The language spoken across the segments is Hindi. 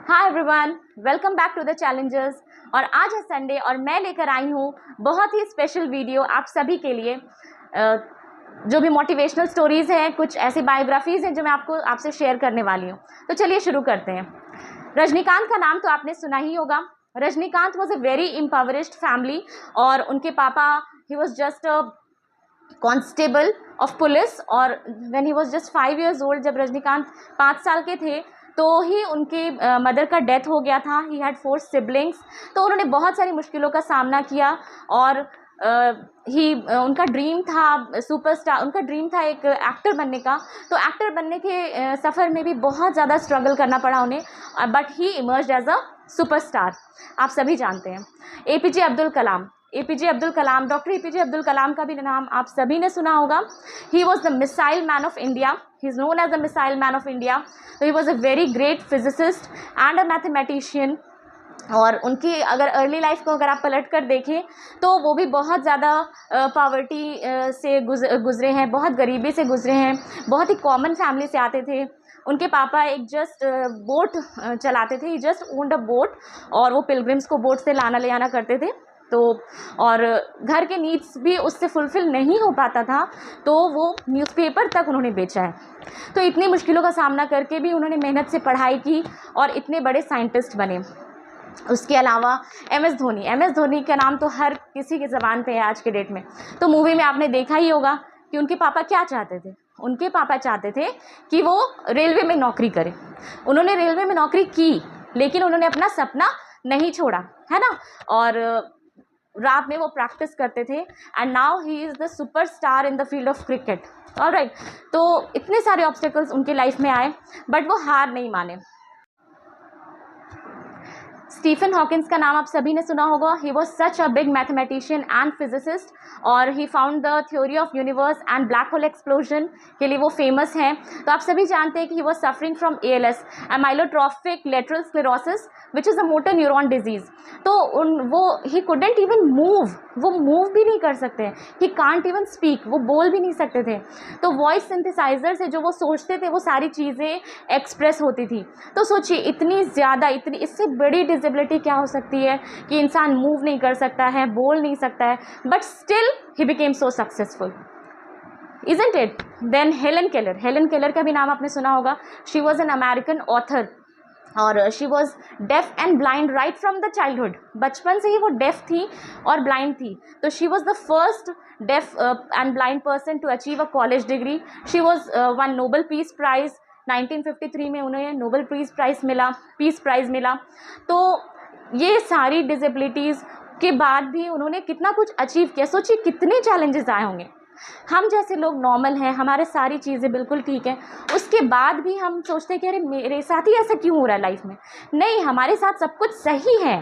Hi everyone, welcome back to the challengers. और आज है संडे और मैं लेकर आई हूँ बहुत ही स्पेशल वीडियो आप सभी के लिए। जो भी मोटिवेशनल स्टोरीज़ हैं, कुछ ऐसी बायोग्राफीज़ हैं जो मैं आपसे शेयर करने वाली हूँ। तो चलिए शुरू करते हैं। रजनीकांत का नाम तो आपने सुना ही होगा। Rajinikanth was a very impoverished family और उनके पापा he was just a constable of police. और when he was just 5 years old, जब रजनीकांत 5 साल के थे तो ही उनके मदर का डेथ हो गया था। He had 4 siblings. तो उन्होंने बहुत सारी मुश्किलों का सामना किया और उनका ड्रीम था सुपरस्टार, उनका ड्रीम था एक एक्टर बनने का। तो एक्टर बनने के सफ़र में भी बहुत ज़्यादा स्ट्रगल करना पड़ा उन्हें, but he emerged as a superstar. आप सभी जानते हैं APJ Abdul Kalam. Doctor APJ Abdul Kalam का भी नाम आप सभी ने सुना होगा। He was the missile man of India. He is known as the missile man of India. तो he was a very great physicist and a mathematician. और उनकी अगर अर्ली लाइफ को अगर आप पलट कर देखें तो वो भी बहुत ज़्यादा पॉवर्टी से गुजरे हैं, बहुत गरीबी से गुजरे हैं, बहुत ही कॉमन फैमिली से आते थे। उनके पापा एक जस्ट बोट चलाते थे। ही जस्ट ओन्ड अ बोट और वो पिलग्रिम्स को बोट से लाना ले आना करते थे। तो और घर के नीड्स भी उससे फुलफ़िल नहीं हो पाता था, तो वो न्यूज़पेपर तक उन्होंने बेचा है। तो इतनी मुश्किलों का सामना करके भी उन्होंने मेहनत से पढ़ाई की और इतने बड़े साइंटिस्ट बने। उसके अलावा एम एस धोनी का नाम तो हर किसी की ज़बान पे है आज के डेट में। तो मूवी में आपने देखा ही होगा कि उनके पापा क्या चाहते थे। उनके पापा चाहते थे कि वो रेलवे में नौकरी करें। उन्होंने रेलवे में नौकरी की, लेकिन उन्होंने अपना सपना नहीं छोड़ा, है ना। और रात में वो प्रैक्टिस करते थे and now he is the superstar in the field of cricket. Alright. तो इतने सारे ऑब्स्टेकल्स उनकी लाइफ में आए, बट वो हार नहीं माने। स्टीफन हॉकिंस का नाम आप सभी ने सुना होगा। He was such a big mathematician and physicist और he found the theory of universe and black hole explosion के लिए वो फेमस हैं। तो आप सभी जानते हैं कि he was suffering from ALS, amyotrophic lateral sclerosis, which is a motor neuron disease. तो ही कुडेंट इवन मूव, वो मूव भी नहीं कर सकते। ही कांट इवन स्पीक, वो बोल भी नहीं सकते थे। तो वॉइस सिंथेसाइजर से जो वो सोचते थे वो सारी चीज़ें एक्सप्रेस होती थी। तो सोचिए इतनी ज़्यादा, इतनी इससे बड़ी डिसेबिलिटी क्या हो सकती है कि इंसान मूव नहीं कर सकता है, बोल नहीं सकता है, but still he became so successful, isn't it. Then Helen Keller का भी नाम आपने सुना होगा। She was an American author और she was deaf and blind right from the childhood. बचपन से ही वो डेफ थी और ब्लाइंड थी। तो she was the first deaf and blind person to achieve a college degree. She was won Nobel peace prize 1953 में उन्हें नोबल पीस प्राइज़ मिला। तो ये सारी डिसेबिलिटीज़ के बाद भी उन्होंने कितना कुछ अचीव किया। सोचिए कितने चैलेंजेस आए होंगे। हम जैसे लोग नॉर्मल हैं, हमारे सारी चीज़ें बिल्कुल ठीक हैं, उसके बाद भी हम सोचते हैं कि अरे मेरे साथ ही ऐसा क्यों हो रहा है लाइफ में। नहीं, हमारे साथ सब कुछ सही है।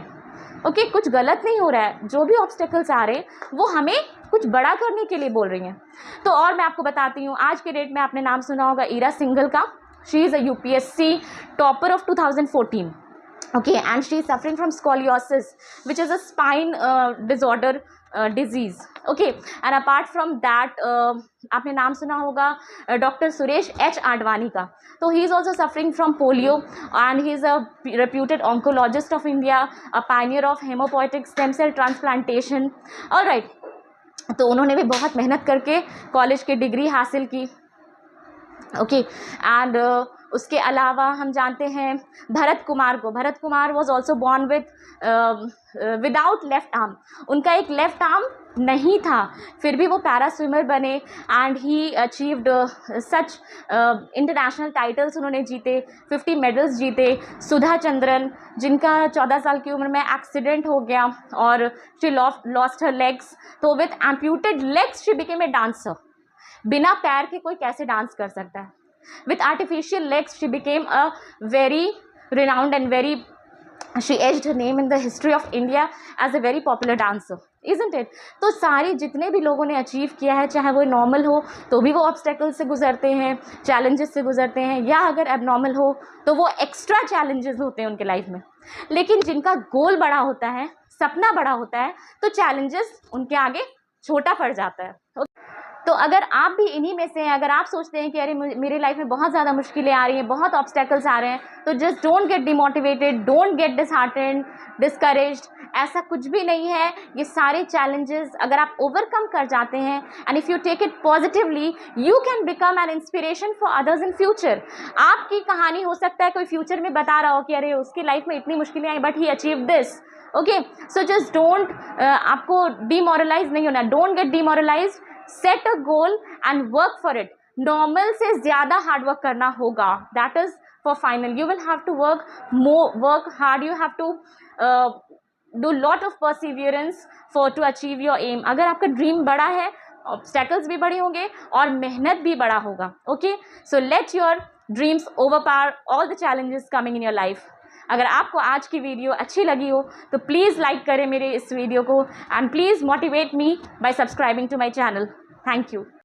ओके, कुछ गलत नहीं हो रहा है। जो भी ऑब्स्टेकल्स आ रहे हैं वो हमें कुछ बड़ा करने के लिए बोल रही हैं। तो और मैं आपको बताती हूँ, आज के डेट में आपने नाम सुना होगा ईरा सिंघल का। She is a UPSC topper of 2014. Okay, and she is suffering from scoliosis, which is a spine disorder disease. Okay, and apart from that, आपने नाम सुना होगा डॉक्टर सुरेश H. आडवाणी का। तो he is also suffering from polio and he is a reputed oncologist of India, a pioneer of hematopoietic stem cell transplantation. All right, तो उन्होंने भी बहुत मेहनत करके कॉलेज की डिग्री हासिल की। ओके, एंड उसके अलावा हम जानते हैं Bharat Kumar was also born without left arm. उनका एक लेफ्ट आर्म नहीं था, फिर भी वो पैरा स्विमर बने and he achieved such international titles उन्होंने जीते, 50 मेडल्स जीते। सुधा चंद्रन, जिनका 14 साल की उम्र में एक्सीडेंट हो गया और शी लॉस्ट हर लेग्स। तो with amputated legs she became a dancer. बिना पैर के कोई कैसे डांस कर सकता है। With artificial legs she became a very renowned and very she etched her name in the history of India as a very popular dancer, isn't it. तो सारी जितने भी लोगों ने अचीव किया है, चाहे वो नॉर्मल हो तो भी वो ऑब्स्टेकल से गुजरते हैं, चैलेंजेस से गुजरते हैं, या अगर एबनॉर्मल हो तो वो एक्स्ट्रा चैलेंजेस होते हैं उनके लाइफ में। लेकिन जिनका गोल बड़ा होता है, सपना बड़ा होता है, तो चैलेंजेस उनके आगे छोटा पड़ जाता है। तो अगर आप भी इन्हीं में से हैं, अगर आप सोचते हैं कि अरे मेरी लाइफ में बहुत ज़्यादा मुश्किलें आ रही हैं, बहुत ऑब्स्टेकल्स आ रहे हैं, तो just don't get demotivated, don't get disheartened, discouraged. ऐसा कुछ भी नहीं है। ये सारे चैलेंजेस अगर आप ओवरकम कर जाते हैं and if you take it positively, you can become an inspiration for others in future. आपकी कहानी हो सकता है कोई फ्यूचर में बता रहा हो कि अरे उसकी लाइफ में इतनी मुश्किलें आई but he achieve this. Okay, so just don't, आपको डीमोरलाइज नहीं होना, don't get demoralise, set a goal and work for it. Normal से ज़्यादा हार्ड वर्क करना होगा, that is for final. You will have to work hard, you have to do lot of perseverance for to achieve your aim. अगर आपका ड्रीम बड़ा है, ऑब्स्टेकल्स भी बड़े होंगे और मेहनत भी बड़ा होगा। Okay, so let your dreams overpower all the challenges coming in your life. अगर आपको आज की वीडियो अच्छी लगी हो तो प्लीज़ लाइक करें मेरे इस वीडियो को and please motivate me by subscribing to my channel. Thank you.